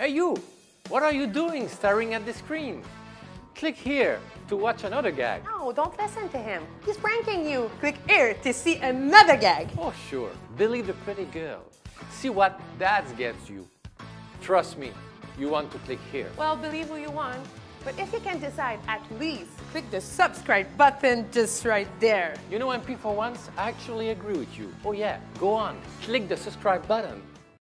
Hey you! What are you doing staring at the screen? Click here to watch another gag. No, don't listen to him. He's pranking you. Click here to see another gag. Oh sure, believe the pretty girl. See what that gets you. Trust me, you want to click here. Well, believe who you want. But if you can decide, at least click the subscribe button just right there. You know, MP for once, I actually agree with you. Oh yeah, go on, click the subscribe button.